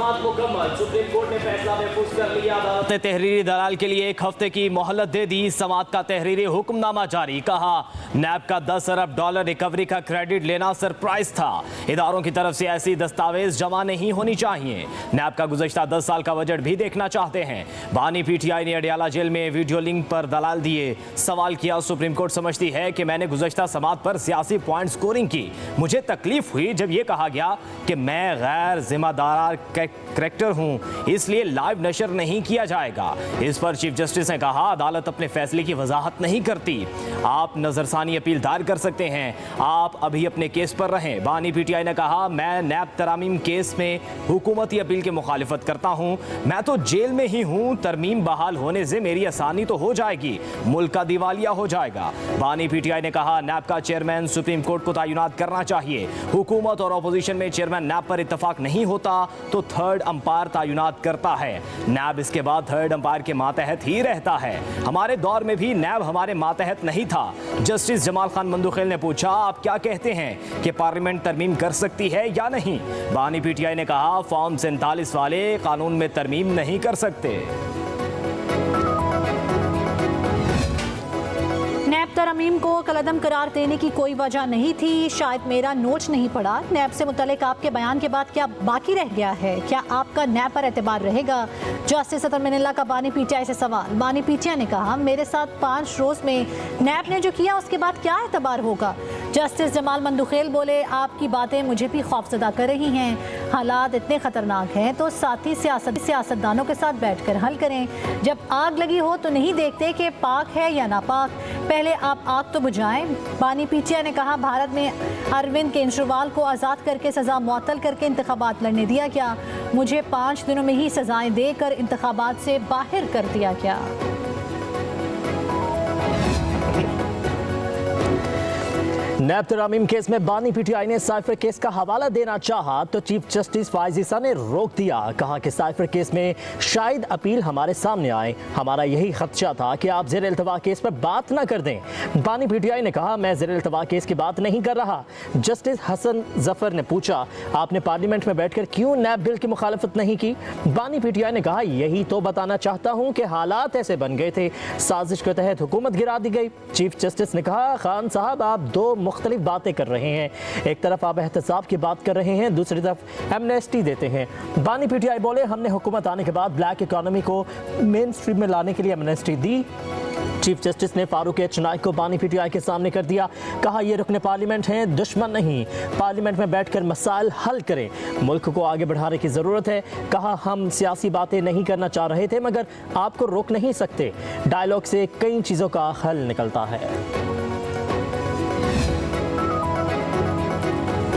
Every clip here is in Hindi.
समाअत मुकम्मल। सुप्रीम कोर्ट ने फैसला महफूज कर लिया। अदालत ने तहरीरी दलाल के लिए 1 हफ्ते की मोहलत दे दी। समाअत का तहरीरी हुक्मनामा जारी। कहा नैब का $10 अरब रिकवरी का क्रेडिट लेना सरप्राइज था। इदारों की तरफ से ऐसी दस्तावेज जमा नहीं होनी चाहिए। नैब का गुज़श्ता 10 साल का बजट भी देखना चाहते हैं। बानी पीटीआई ने अडियाला जेल में वीडियो लिंक पर दलाल दिए। सवाल किया सुप्रीम कोर्ट समझती है कि मैंने गुज़श्ता समाअत पर सियासी पॉइंट स्कोरिंग की। मुझे तकलीफ हुई जब यह कहा गया कि मैं गैर जिम्मेदार करेक्टर हूं, इसलिए लाइव नशर नहीं किया जाएगा। इस पर चीफ जस्टिस ने कहा अदालत अपने फैसले की वजाहत नहीं करती। आप नजरसानी अपील दायर कर सकते हैं। आप अभी अपने केस पर रहें। बानी पीटीआई ने कहा मैं नैब तरामीम केस में हुकूमती अपील की मुखालिफत करता हूं। मैं तो जेल में ही हूं। तरमीम बहाल होने से मेरी आसानी तो हो जाएगी, मुल्क का दिवालिया हो जाएगा। बानी पीटीआई ने कहा नैब का चेयरमैन सुप्रीम कोर्ट को तैनात करना चाहिए। हुकूमत और अपोजिशन में चेयरमैन नैब पर इत्तफाक नहीं होता तो थर्ड अंपायर तैनात करता है। नैब इसके बाद थर्ड अंपायर के मातहत ही रहता है। हमारे दौर में भी नैब हमारे मातहत नहीं था। जस्टिस जमाल खान मंदुखेल ने पूछा आप क्या कहते हैं कि पार्लियामेंट तरमीम कर सकती है या नहीं। बानी पीटीआई ने कहा फॉर्म 47 वाले कानून में तरमीम नहीं कर सकते। नैब तरमीम को कलअदम करार देने की कोई वजह नहीं थी। शायद मेरा नोट नहीं पड़ा। नैब से मुतल्लिक आपके बयान के बाद क्या बाकी रह गया है? क्या आपका नैब पर एतबार रहेगा? जस्टिस अतर मिनल्ला का बानी पीटीआई से सवाल। बानी पीटीआई ने कहा मेरे साथ 5 रोज में नैब ने जो किया उसके बाद क्या एतबार होगा? जस्टिस जमाल मंदुखेल बोले आपकी बातें मुझे भी खौफजदा कर रही हैं। हालात इतने खतरनाक हैं तो साथी सियासतदानों के साथ बैठकर हल करें। जब आग लगी हो तो नहीं देखते कि पाक है या नापाक, पहले आप आग तो बुझाएं। बानी पीटीआई ने कहा भारत में अरविंद केजरीवाल को आज़ाद करके सज़ा मुअत्तल करके इंतखाबात लड़ने दिया क्या? मुझे 5 दिनों में ही सजाएं देकर इंतखाबात से बाहर कर दिया क्या? नैब तरामीम केस में बानी पीटीआई ने साइफर केस का हवाला देना चाहा तो चीफ जस्टिस फाइज ईसा ने रोक दिया। कहा कि साइफर केस में शायद अपील हमारे सामने आए। हमारा यही खदशा था कि आप ज़ेर इल्तवा केस पर बात ना कर दें। बानी पीटीआई ने कहा मैं ज़ेर इल्तवा केस की बात नहीं कर रहा। जस्टिस हसन जफर ने पूछा आपने पार्लियामेंट में बैठकर क्यों नैब बिल की मुखालफत नहीं की? बानी पीटीआई ने कहा यही तो बताना चाहता हूँ कि हालात ऐसे बन गए थे, साजिश के तहत हुकूमत गिरा दी गई। चीफ जस्टिस ने कहा खान साहब आप दो मुख्तलिफ बातें कर रहे हैं। एक तरफ आप एहतसाब की बात कर रहे हैं, दूसरी तरफ एमनेस्टी देते हैं। बानी पीटीआई बोले हमने हुकूमत आने के बाद ब्लैक इकोनॉमी को मेन स्ट्रीम में लाने के लिए एमनेस्टी दी। चीफ जस्टिस ने फारूक एच नाइक को बानी पीटीआई के सामने कर दिया। कहा ये रुकने पार्लियामेंट हैं, दुश्मन नहीं। पार्लियामेंट में बैठकर मसाइल हल करें, मुल्क को आगे बढ़ाने की ज़रूरत है। कहा हम सियासी बातें नहीं करना चाह रहे थे मगर आपको रोक नहीं सकते। डायलॉग से कई चीज़ों का हल निकलता है।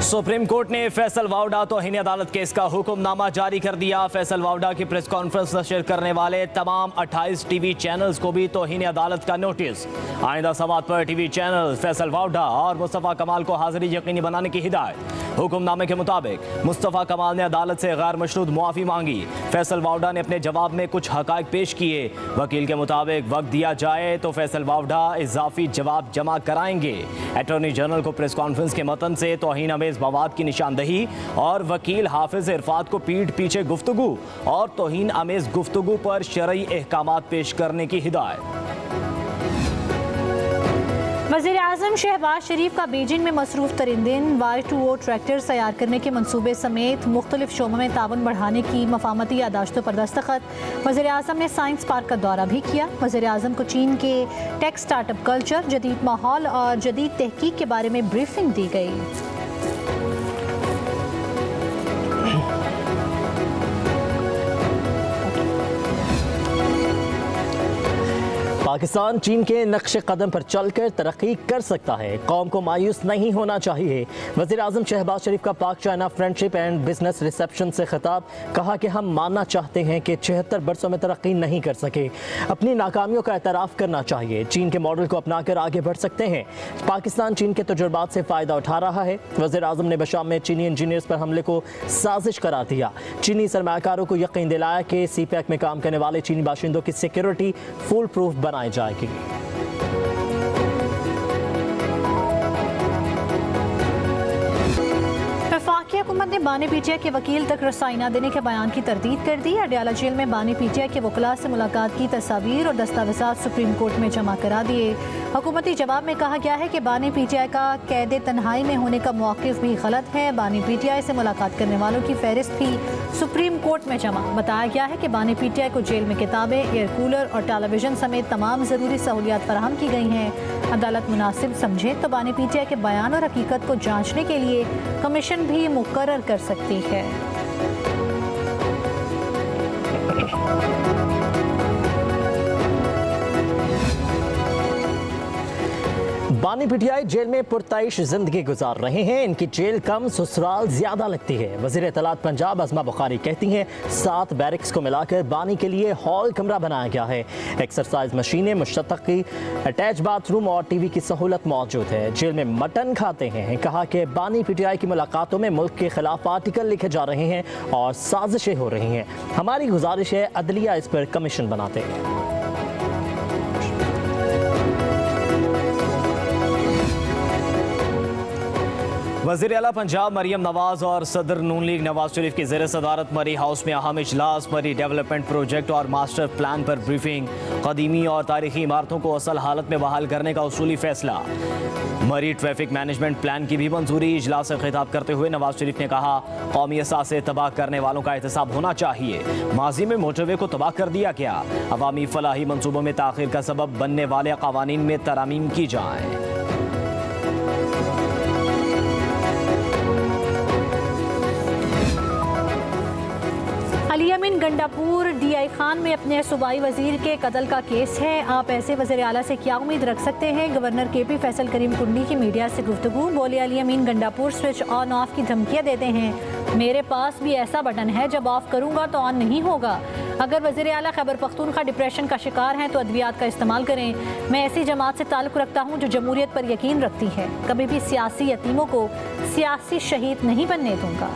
सुप्रीम कोर्ट ने फैसल वावडा तौहीन अदालत केस का हुक्मनामा जारी कर दिया। फैसल वावडा की प्रेस कॉन्फ्रेंस नशर करने वाले तमाम 28 टीवी चैनल्स को भी तौहीन अदालत का नोटिस। आइंदा समाअत पर टीवी चैनल फैसल वावडा और मुस्तफ़ा कमाल को हाजिरी यकीनी बनाने की हिदायत। हुक्मनामे के मुताबिक मुस्तफ़ा कमाल ने अदालत से गैर मशरूत मुआफ़ी मांगी। फैसल वावडा ने अपने जवाब में कुछ हक़ाइक़ पेश किए। वकील के मुताबिक वक्त दिया जाए तो फैसल वावडा इजाफी जवाब जमा कराएंगे। अटॉर्नी जनरल को प्रेस कॉन्फ्रेंस के मतन से तौहीन अमेज़ मवाद की निशानदही और वकील हाफिज इरफात को पीठ पीछे गुफ्तगू और तौहीन अमेज़ गुफ्तगू पर शरई अहकामात पेश करने की हिदायत। वज़ीर आज़म शहबाज शरीफ का बीजिंग में मसरूफ़ तरीन दिन। Y2O ट्रैक्टर तैयार करने के मनसूबे समेत मुख्तलिफ शोबों में ताउन बढ़ाने की मफाहमती यादाश्तों पर दस्तखत। वज़ीर आज़म ने साइंस पार्क का दौरा भी किया। वज़ीर आज़म को चीन के टेक स्टार्टअप कल्चर, जदीद माहौल और जदीद तहकीक के बारे में ब्रीफिंग दी गई। पाकिस्तान चीन के नक्शे कदम पर चलकर तरक्की कर सकता है, कौम को मायूस नहीं होना चाहिए। वज़ीर आज़म शहबाज शरीफ का पाक China friendship and business reception से खिताब। कहा कि हम मानना चाहते हैं कि 76 बरसों में तरक्की नहीं कर सके, अपनी नाकामियों का एतराफ़ करना चाहिए। चीन के मॉडल को अपनाकर आगे बढ़ सकते हैं। पाकिस्तान चीन के तजुर्बात से फ़ायदा उठा रहा है। वज़ीर आज़म ने बशाम में चीनी इंजीनियर्स पर हमले को साजिश करार दिया। चीनी सरमायाकारों को यकीन दिलाया कि CPEC में काम करने वाले चीनी बाशिंदों की सिक्योरिटी फुल प्रूफ बनाई जाएगी। वफाकी हुकूमत ने बानी पीटीआई के वकील तक रसाई न देने के बयान की तरदीद कर दी। अडयाला जेल में बानी पीटीआई के वकला से मुलाकात की तस्वीर और दस्तावेजात सुप्रीम कोर्ट में जमा करा दिए। हुकूमती जवाब में कहा गया है कि बानी पीटीआई का कैद तन्हाई में होने का मौक़िफ़ भी गलत है। बानी पीटीआई से मुलाकात करने वालों की फहरिस्त भी सुप्रीम कोर्ट में जमा। बताया गया है कि बानी पीटीआई को जेल में किताबें, एयर कूलर और टेलीविजन समेत तमाम ज़रूरी सहूलियात फराहम की गई हैं। अदालत मुनासिब समझे तो बानी पीटीआई के बयान और हकीकत को जांचने के लिए कमीशन भी मुकर्रर कर सकती है। बानी पीटीआई जेल में पुरताइश जिंदगी गुजार रहे हैं। इनकी जेल कम ससुराल ज्यादा लगती है। वज़ीर इत्तलात पंजाब अज़मा बुखारी कहती हैं 7 बैरिक्स को मिलाकर बानी के लिए हॉल कमरा बनाया गया है। एक्सरसाइज मशीनें, मुश्तकी अटैच बाथरूम और टीवी की सहूलत मौजूद है। जेल में मटन खाते हैं। कहा कि बानी पीटीआई की मुलाकातों में मुल्क के खिलाफ आर्टिकल लिखे जा रहे हैं और साजिशें हो रही हैं। हमारी गुजारिश है अदलिया इस पर कमीशन बनाते हैं। वज़ीर आला पंजाब मरियम नवाज और सदर नून लीग नवाज शरीफ की ज़ेर सदारत मरी हाउस में अहम इजलास। मरी डेवलपमेंट प्रोजेक्ट और मास्टर प्लान पर ब्रीफिंग। कदीमी और तारीखी इमारतों को असल हालत में बहाल करने का उसूली फैसला। मरी ट्रैफिक मैनेजमेंट प्लान की भी मंजूरी। इजलास से खिताब करते हुए नवाज शरीफ ने कहा कौमी असासे तबाह करने वालों का एहतसाब होना चाहिए। माजी में मोटरवे को तबाह कर दिया गया। अवामी फलाही मंसूबों में ताखिर का सबब बनने वाले कवानीन में तरामीम की जाए। अली अमीन गंडापुर DI खान में अपने सूबाई वजीर के कत्ल का केस है। आप ऐसे वज़ीर आला से क्या उम्मीद रख सकते हैं? गवर्नर KP फैसल करीम कुंडी की मीडिया से गुफ्तगू। बोले अली अमीन गंडापुर स्विच ऑन ऑफ की धमकियाँ देते हैं। मेरे पास भी ऐसा बटन है, जब ऑफ करूँगा तो ऑन नहीं होगा। अगर वज़ीर आला खैबर पख्तूनख्वा डिप्रेशन का शिकार हैं तो अद्वियात का इस्तेमाल करें। मैं ऐसी जमात से ताल्लुक़ रखता हूँ जो जमहूरियत पर यकीन रखती है। कभी भी सियासी यतीमों को सियासी शहीद नहीं बनने दूँगा।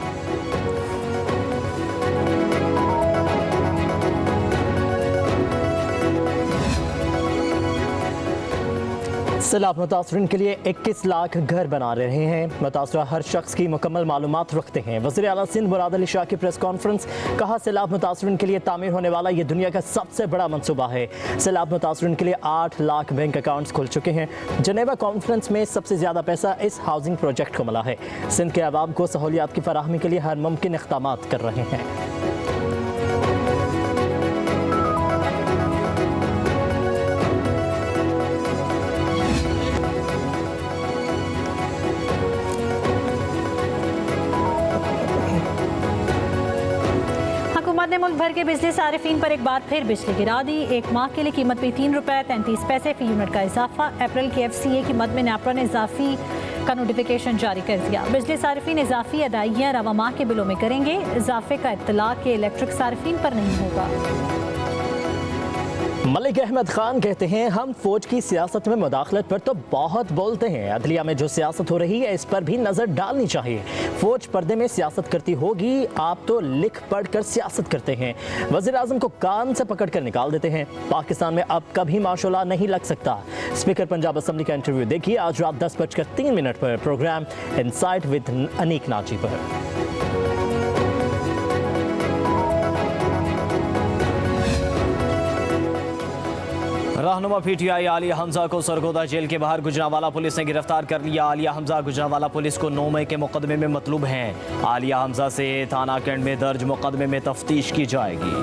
सैलाब मुतासरीन के लिए 21 लाख घर बना रहे हैं। मुतासरा हर शख्स की मुकम्मल मालूमात रखते हैं। वज़ीर आला सिंध मुराद अली शाह की प्रेस कॉन्फ्रेंस। कहा सैलाब मुतासरीन के लिए तामीर होने वाला ये दुनिया का सबसे बड़ा मनसूबा है। सैलाब मुतासरीन के लिए 8 लाख बैंक अकाउंट्स खुल चुके हैं। जनेवा कॉन्फ्रेंस में सबसे ज़्यादा पैसा इस हाउसिंग प्रोजेक्ट को मिला है। सिंध के अवाम को सहूलियात की फराहमी के लिए हर मुमकिन इक़दामात कर रहे हैं। हुकूमत ने मुल्क भर के बिजली सारिफीन पर एक बार फिर बिजली गिरा दी। एक माह के लिए कीमत में 3 रुपये 33 पैसे फी यूनिट का इजाफा। अप्रैल के FCA की मद में नेपरा ने इजाफी का नोटिफिकेशन जारी कर दिया। बिजली सारिफीन इजाफी अदायगियाँ रवा माह के बिलों में करेंगे। इजाफे का इत्तला के इलेक्ट्रिक सारिफीन पर नहीं होगा। मलिक अहमद खान कहते हैं हम फौज की सियासत में मुदाखलत पर तो बहुत बोलते हैं। अदलिया में जो सियासत हो रही है इस पर भी नजर डालनी चाहिए। फौज पर्दे में सियासत करती होगी, आप तो लिख पढ़ कर सियासत करते हैं। वज़ीर आज़म को कान से पकड़ कर निकाल देते हैं। पाकिस्तान में अब कभी माशाल्लाह नहीं लग सकता। स्पीकर पंजाब असम्बली का इंटरव्यू देखिए आज रात 10:03 पर programme Insight with Aneeq Naji पर। रहनुमा PTI आलिया हमजा को सरगोदा जेल के बाहर गुजरांवाला पुलिस ने गिरफ्तार कर लिया। आलिया हमजा गुजरांवाला पुलिस को 9 मई के मुकदमे में मतलूब हैं। आलिया हमजा से थाना कैंट में दर्ज मुकदमे में तफ्तीश की जाएगी।